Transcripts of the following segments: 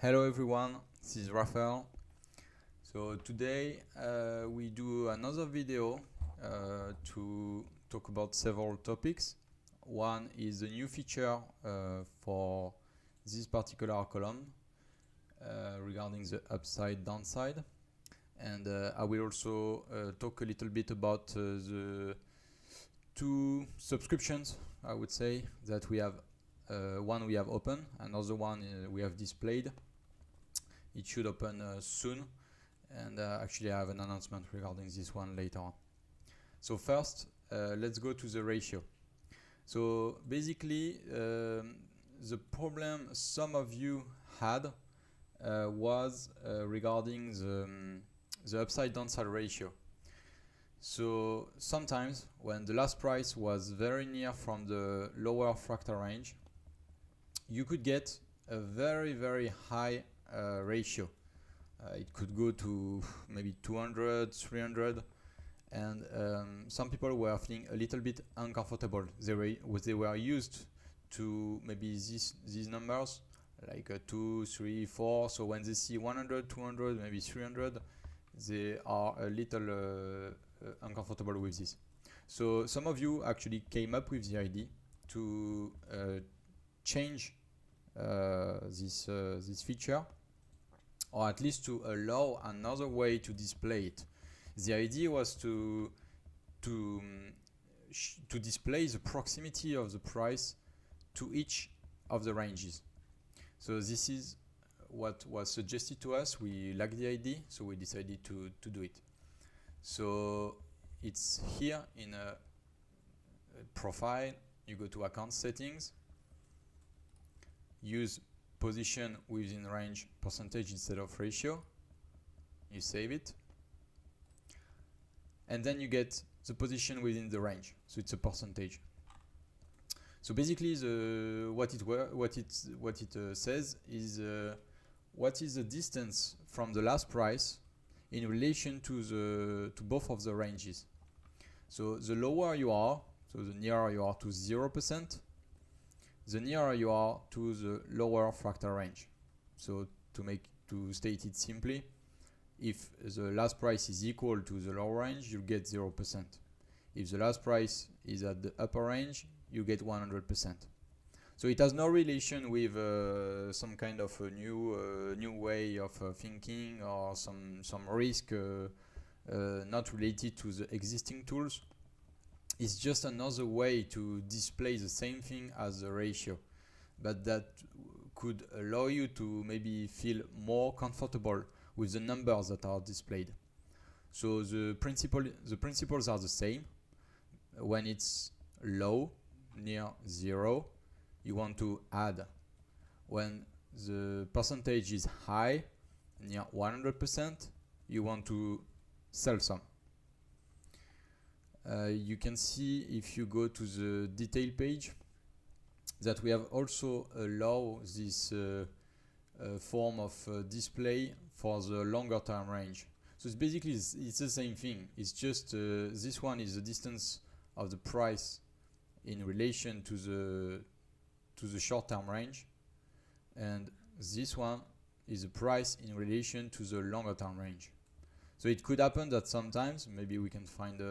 Hello everyone, this is Raphael. So today we do another video to talk about several topics. One is a new feature for this particular column regarding the upside downside, and I will also talk a little bit about the two subscriptions, I would say, that we have. One we have open, another one we have displayed. It should open soon, and actually I have an announcement regarding this one later on. So first, let's go to the ratio. So basically, the problem some of you had was regarding the upside downside ratio. So sometimes when the last price was very near from the lower fractal range, you could get a very high ratio. It could go to maybe 200, 300, and some people were feeling a little bit uncomfortable. They were used to maybe these numbers, like 2, 3, 4. So when they see 100, 200, maybe 300, they are a little uncomfortable with this. So some of you actually came up with the idea to change this feature, or at least to allow another way to display it. The idea was to display the proximity of the price to each of the ranges. So this is what was suggested to us. We liked the idea, so we decided to do it. So it's here in a profile. You go to account settings, use position within range percentage instead of ratio. You save it, and then you get the position within the range. So it's a percentage. So basically, what it says is what is the distance from the last price in relation to both of the ranges. So the lower you are, so the nearer you are to 0%, the nearer you are to the lower fractal range. So to state it simply, if the last price is equal to the lower range, you get 0%. If the last price is at the upper range, you get 100%. So it has no relation with some kind of a new way of thinking, or some risk not related to the existing tools. It's just another way to display the same thing as the ratio, but that could allow you to maybe feel more comfortable with the numbers that are displayed. So the principles are the same. When it's low, near 0, you want to add. When the percentage is high, near 100%, you want to sell some. You can see, if you go to the detail page, that we have also allowed this form of display for the longer term range. So it's basically it's the same thing. It's just this one is the distance of the price in relation to the short term range, and this one is the price in relation to the longer term range. So it could happen that sometimes maybe we can find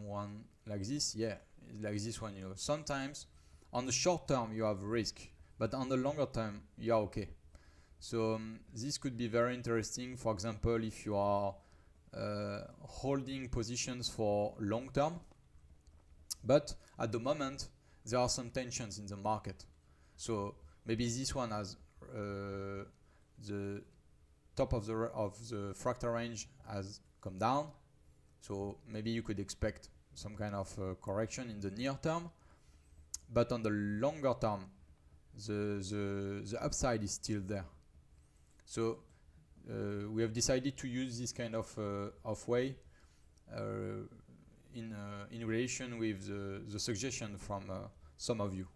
one like this. Yeah, like this one. Sometimes on the short term you have risk, but on the longer term you are okay. So this could be very interesting. For example, if you are holding positions for long term, but at the moment there are some tensions in the market. So maybe this one has the top of the fractal range has come down. So maybe you could expect some kind of correction in the near term, but on the longer term, the upside is still there. So we have decided to use this kind of way in relation with the suggestion from some of you.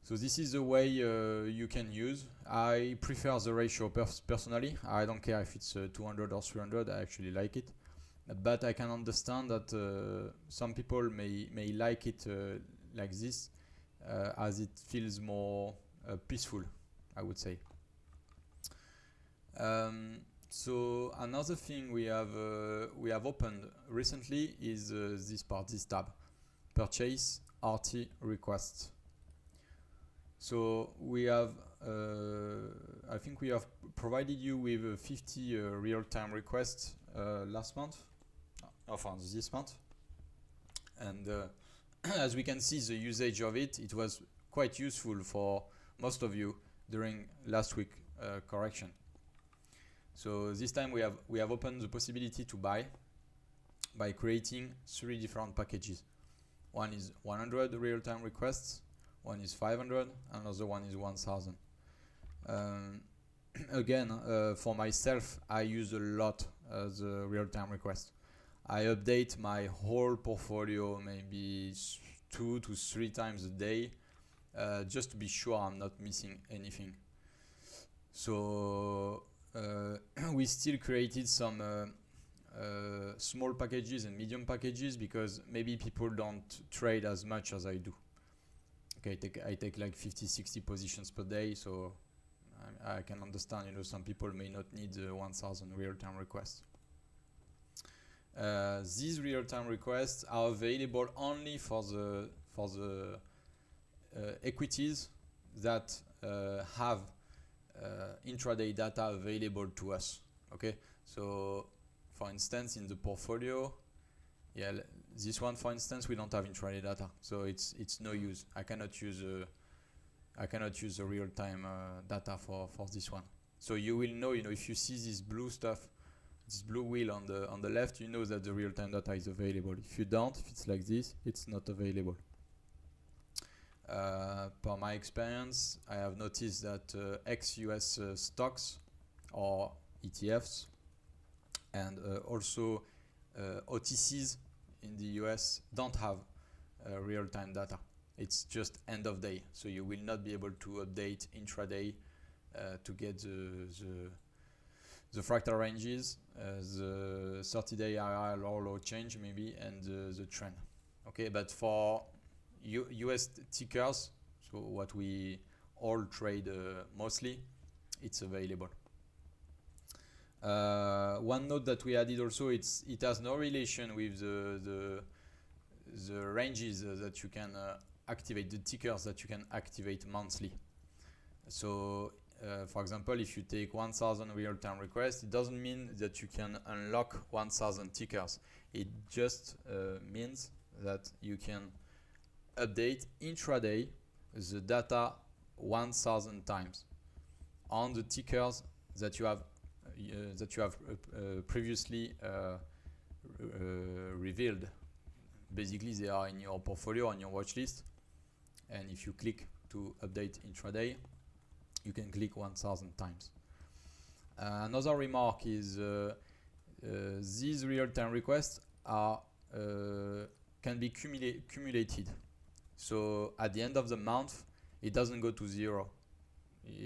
So this is the way you can use. I prefer the ratio personally. I don't care if it's 200 or 300. I actually like it. But I can understand that some people may like it like this, as it feels more peaceful, I would say. So another thing we have opened recently is this tab, purchase RT requests. So we have, I think we have provided you with 50 real-time requests last month, this month, and as we can see, the usage of it was quite useful for most of you during last week correction. So this time we have opened the possibility to buy by creating 3 different packages. One is 100 real-time requests, one is 500, another one is 1000. Again, for myself, I use a lot the real-time request. I update my whole portfolio maybe 2 to 3 times a day, just to be sure I'm not missing anything. So we still created some small packages and medium packages because maybe people don't trade as much as I do. Okay, I take like 50-60 positions per day, so I can understand, some people may not need 1000 real-time requests. These real-time requests are available only for the equities that have intraday data available to us. Okay, so for instance, in the portfolio, this one, for instance, we don't have intraday data, so it's no use. I cannot use the real-time data for this one. So you will know, if you see this blue stuff, this blue wheel on the left, you know that the real-time data is available. If you don't, if it's like this, it's not available. Per my experience, I have noticed that ex-US stocks or ETFs and also OTCs in the US don't have real-time data. It's just end of day, so you will not be able to update intraday to get the fractal ranges, the 30-day RR low change maybe, and the trend. Okay, but for US tickers, so what we all trade mostly, it's available. One note that we added also, it has no relation with the ranges that you can activate, the tickers that you can activate monthly. So for example, if you take 1000 real-time requests, it doesn't mean that you can unlock 1000 tickers. It just means that you can update intraday the data 1000 times on the tickers that you have previously revealed. Basically, they are in your portfolio, on your watch list, and if you click to update intraday, you can click 1000 times. Another remark is these real-time requests are can be cumulated. So at the end of the month, it doesn't go to 0.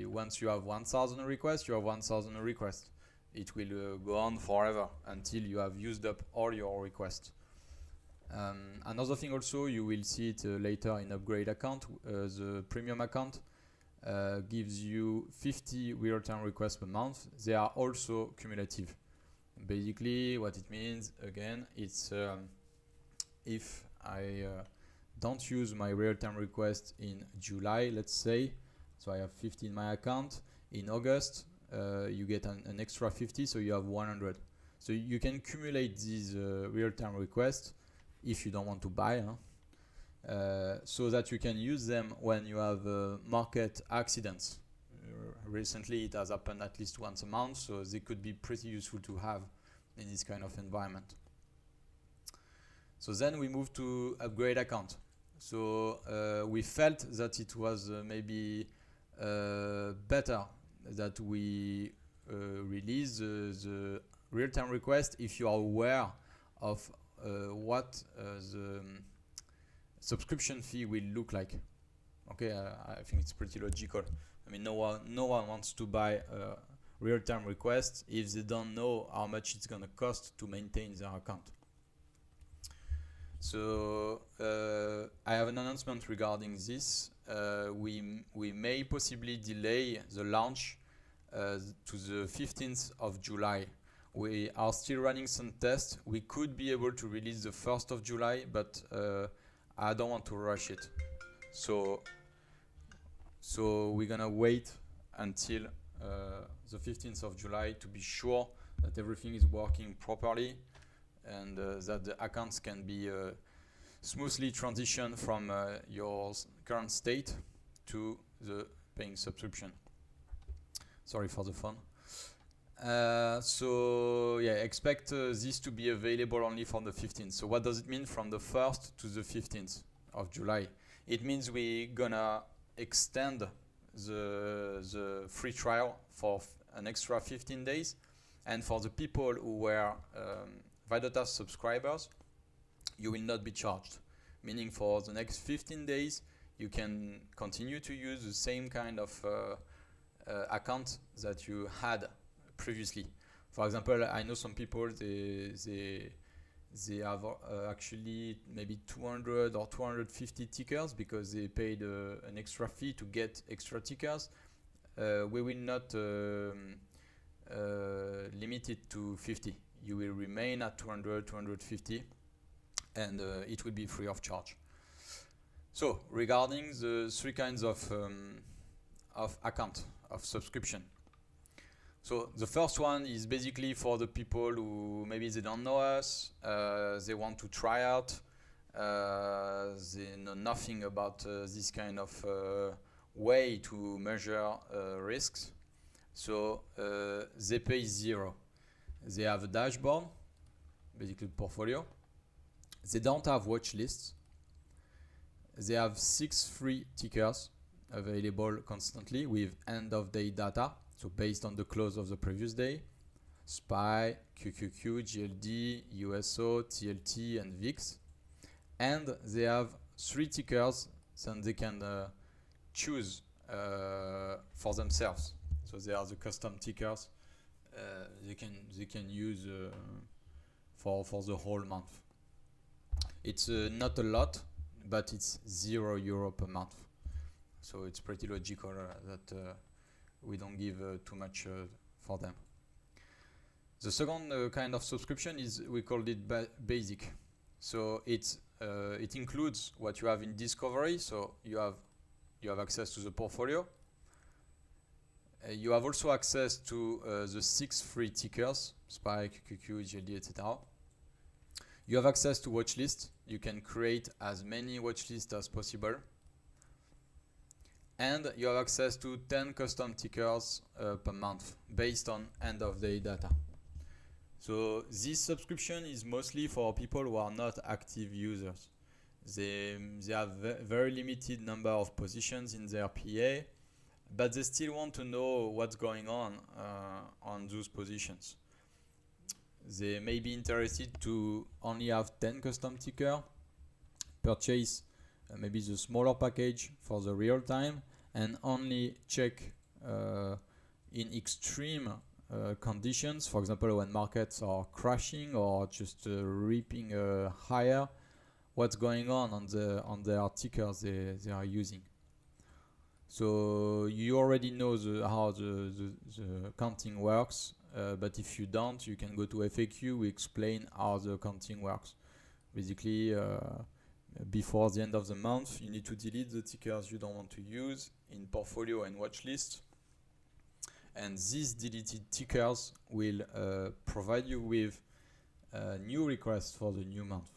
Once you have 1000 requests, you have 1000 requests. It will go on forever until you have used up all your requests. Another thing also, you will see it later in upgrade account. The premium account gives you 50 real-time requests per month. They are also cumulative. Basically, what it means, again, it's if I don't use my real-time request in July, let's say, so I have 50 in my account. In August, you get an extra 50, so you have 100. So you can accumulate these real-time requests if you don't want to buy, so that you can use them when you have market accidents. Recently, it has happened at least once a month, so they could be pretty useful to have in this kind of environment. So then we move to upgrade account. So we felt that it was maybe better that we release the real-time request if you are aware of what the subscription fee will look like. Okay, I think it's pretty logical. I mean, no one wants to buy a real-time request if they don't know how much it's going to cost to maintain their account. So I have an announcement regarding this. We may possibly delay the launch to the 15th of July. We are still running some tests. We could be able to release the 1st of July, but I don't want to rush it. So we're gonna wait until the 15th of July to be sure that everything is working properly and that the accounts can be smoothly transitioned from your current state to the paying subscription. Sorry for the phone. So yeah, expect this to be available only from the 15th. So what does it mean from the 1st to the 15th of July? It means we're gonna extend the free trial for an extra 15 days. And for the people who were Vaidota subscribers, you will not be charged. Meaning for the next 15 days, you can continue to use the same kind of account that you had previously. For example, I know some people, they have actually maybe 200 or 250 tickers because they paid an extra fee to get extra tickers. We will not limit it to 50. You will remain at 200, 250, and it will be free of charge. So regarding the three kinds of account of subscription. So the first one is basically for the people who maybe they don't know us, they want to try out, they know nothing about this kind of way to measure risks. So they pay zero. They have a dashboard, basically portfolio. They don't have watch lists. They have 6 free tickers available constantly with end of day data. So based on the close of the previous day, SPY, QQQ, GLD, USO, TLT, and VIX. And they have 3 tickers that they can choose for themselves. So they are the custom tickers they can use for the whole month. It's not a lot, but it's €0 per month. So it's pretty logical that we don't give too much for them. The second kind of subscription is, we called it basic. So it includes what you have in Discovery. So you have access to the portfolio. You have also access to the 6 free tickers, SPY, QQQ, GLD, etc. You have access to watch list. You can create as many watch lists as possible. And you have access to 10 custom tickers per month based on end of day data. So this subscription is mostly for people who are not active users. They have very limited number of positions in their PA, but they still want to know what's going on those positions. They may be interested to only have 10 custom ticker, purchase maybe the smaller package for the real time, and only check in extreme conditions, for example when markets are crashing or just ripping higher, what's going on their tickers they are using. So you already know how the counting works, but if you don't, you can go to FAQ. We explain how the counting works. Basically, before the end of the month, you need to delete the tickers you don't want to use in portfolio and watch list. And these deleted tickers will provide you with new requests for the new month.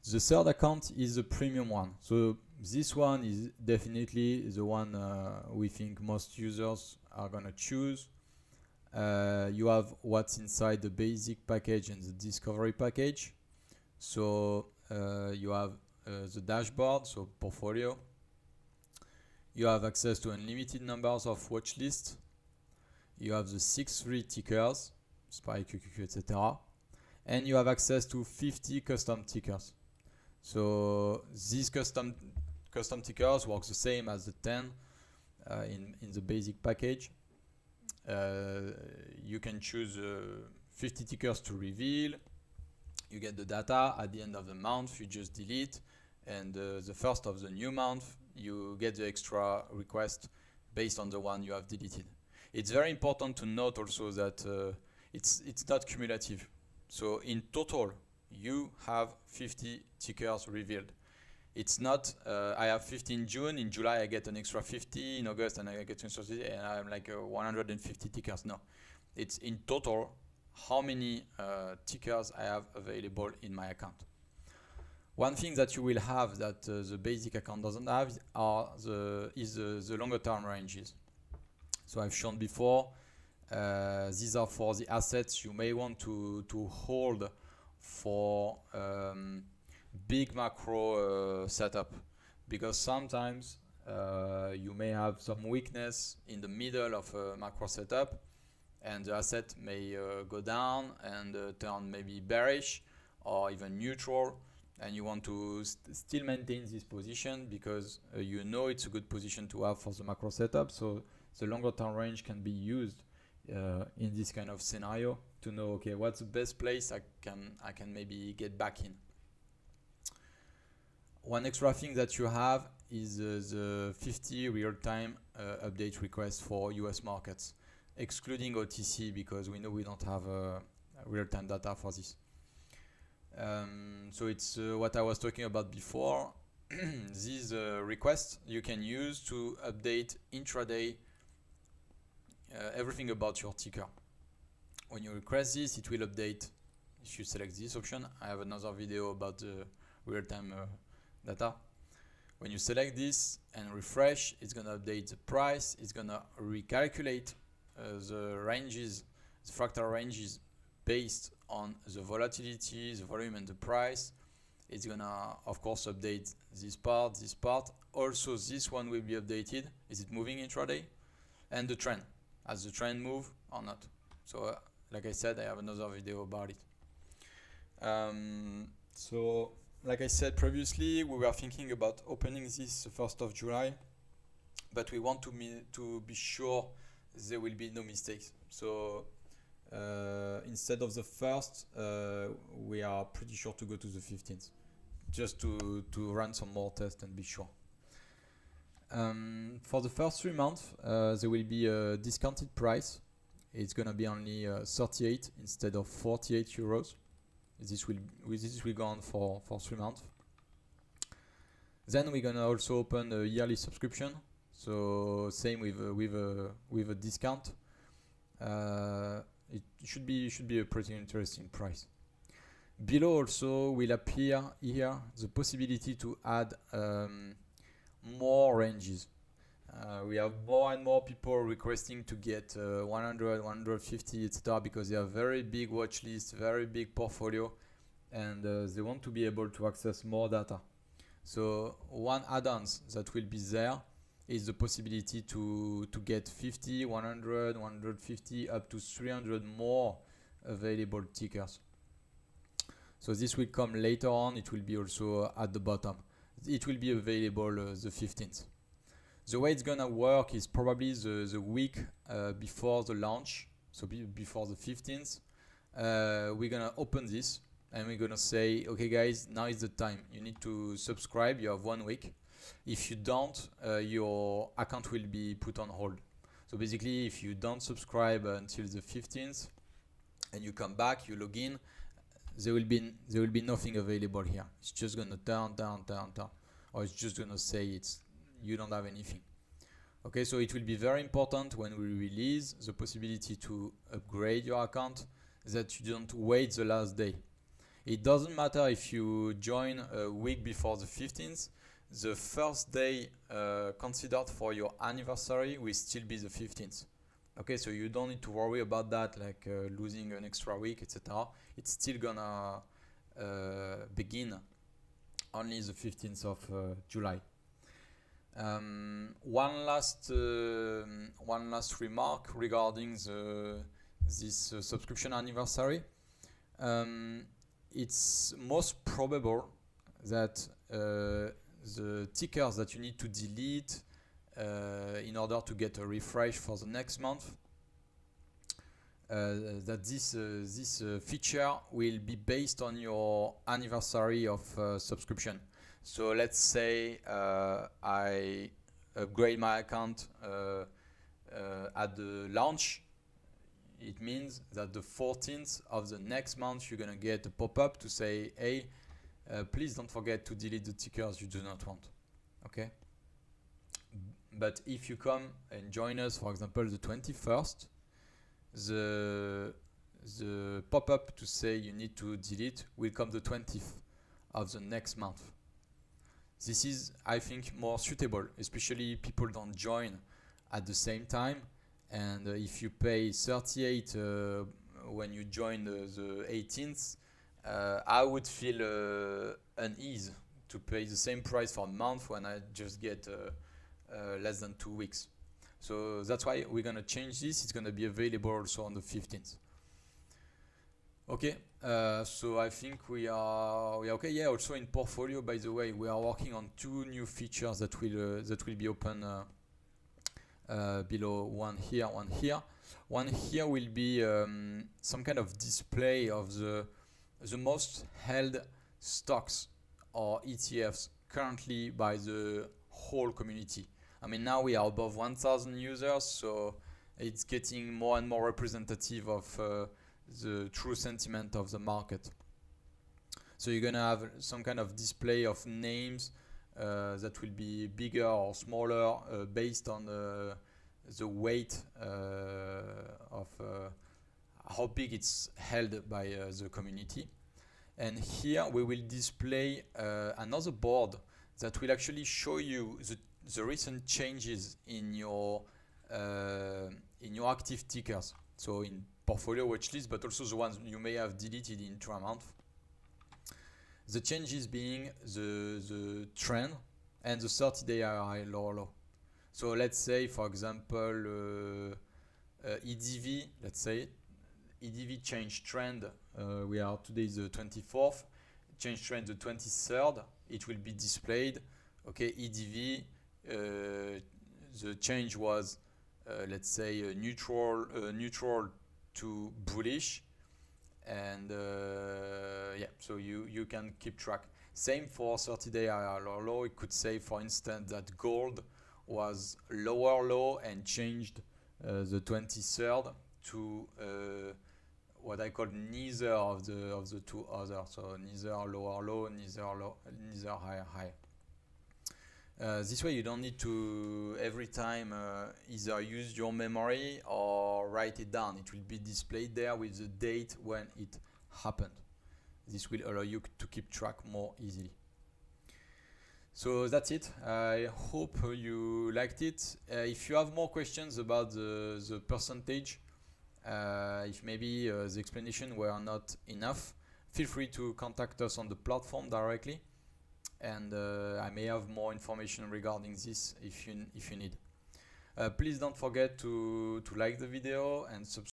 The third account is the premium one. So this one is definitely the one we think most users are going to choose. You have what's inside the basic package and the discovery package. So you have the dashboard, so portfolio. You have access to unlimited numbers of watch lists. You have the 6 free tickers, SPY, QQQ, etc. And you have access to 50 custom tickers. So these custom tickers work the same as the 10 in the basic package. You can choose 50 tickers to reveal. You get the data at the end of the month, you just delete, and the first of the new month, you get the extra request based on the one you have deleted. It's very important to note also that it's not cumulative. So in total, you have 50 tickers revealed. It's not, I have 50 in June, in July I get an extra 50, in August and I get an extra 50, and I'm like 150 tickers. No, it's in total how many tickers I have available in my account. One thing that you will have that the basic account doesn't have is the longer term ranges. So I've shown before, these are for the assets you may want to hold for big macro setup, because sometimes you may have some weakness in the middle of a macro setup and the asset may go down and turn maybe bearish or even neutral, and you want to still maintain this position because you know it's a good position to have for the macro setup. So the longer term range can be used in this kind of scenario to know, okay, what's the best place I can maybe get back in. One extra thing that you have is the 50 real-time update request for US markets, excluding OTC, because we know we don't have real-time data for this. So it's what I was talking about before. These requests you can use to update intraday everything about your ticker. When you request this, it will update if you select this option. I have another video about the real-time data. When you select this and refresh, it's going to update the price. It's going to recalculate the ranges, the fractal ranges based on the volatility, the volume and the price. It's going to, of course, update this part. Also, this one will be updated. Is it moving intraday? And the trend. Has the trend move or not? So, like I said, I have another video about it. So, like I said previously, we were thinking about opening this 1st of July, but we want to be sure there will be no mistakes. So instead of the 1st, we are pretty sure to go to the 15th, just to run some more tests and be sure. For the first 3 months, there will be a discounted price. It's going to be only 38 instead of 48 euros. This will go on for 3 months. Then we're gonna also open a yearly subscription. So same with a discount. It should be a pretty interesting price. Below also will appear here the possibility to add more ranges. We have more and more people requesting to get 100, 150, etc. because they have very big watch list, very big portfolio, and they want to be able to access more data. So one add-ons that will be there is the possibility to get 50, 100, 150, up to 300 more available tickers. So this will come later on. It will be also at the bottom. It will be available the 15th. The way it's gonna work is probably the week before the launch, so before the 15th. We're gonna open this and we're gonna say, okay guys, now is the time. You need to subscribe. You have 1 week. If you don't, your account will be put on hold. So basically, if you don't subscribe until the 15th and you come back, you log in, there will be nothing available here. It's just gonna turn, or it's just gonna say you don't have anything. Okay, so it will be very important when we release the possibility to upgrade your account that you don't wait the last day. It doesn't matter if you join a week before the 15th, the first day considered for your anniversary will still be the 15th. Okay, so you don't need to worry about that, like losing an extra week, etc. It's still gonna begin only the 15th of July. One last remark regarding this subscription anniversary. It's most probable that the tickers that you need to delete in order to get a refresh for the next month that this feature will be based on your anniversary of subscription. So let's say I upgrade my account at the launch. It means that the 14th of the next month you're gonna get a pop-up to say, hey, please don't forget to delete the tickers you do not want. Okay. But if you come and join us, for example, the 21st, the pop-up to say you need to delete will come the 20th of the next month. This is, I think, more suitable, especially people don't join at the same time. And if you pay 38 when you join the 18th, I would feel unease to pay the same price for a month when I just get less than 2 weeks. So that's why we're gonna change this. It's gonna be available also on the 15th. Okay, so I think we are okay. Yeah, also in portfolio, by the way, we are working on 2 new features that will be open below, one here, one here. One here will be some kind of display of the most held stocks or ETFs currently by the whole community. I mean, now we are above 1,000 users, so it's getting more and more representative of the true sentiment of the market. So you're gonna have some kind of display of names that will be bigger or smaller based on the weight of how big it's held by the community. And here we will display another board that will actually show you the recent changes in your active tickers. So in portfolio watchlist, but also the ones you may have deleted intra-month. The changes being the trend and the 30-day RRI lower low. So let's say, for example, EDV, let's say, EDV change trend, we are today the 24th, change trend the 23rd, it will be displayed. Okay, EDV, the change was, let's say, neutral to bullish, and yeah, so you can keep track. Same for 30-day IR low. It could say, for instance, that gold was lower low and changed the 23rd to what I call neither of the two others. So neither lower low, neither higher high. This way you don't need to every time either use your memory or write it down. It will be displayed there with the date when it happened. This will allow you to keep track more easily. So that's it. I hope you liked it. If you have more questions about the percentage, if maybe the explanation were not enough, feel free to contact us on the platform directly. And I may have more information regarding this if you need. Please don't forget to like the video and subscribe.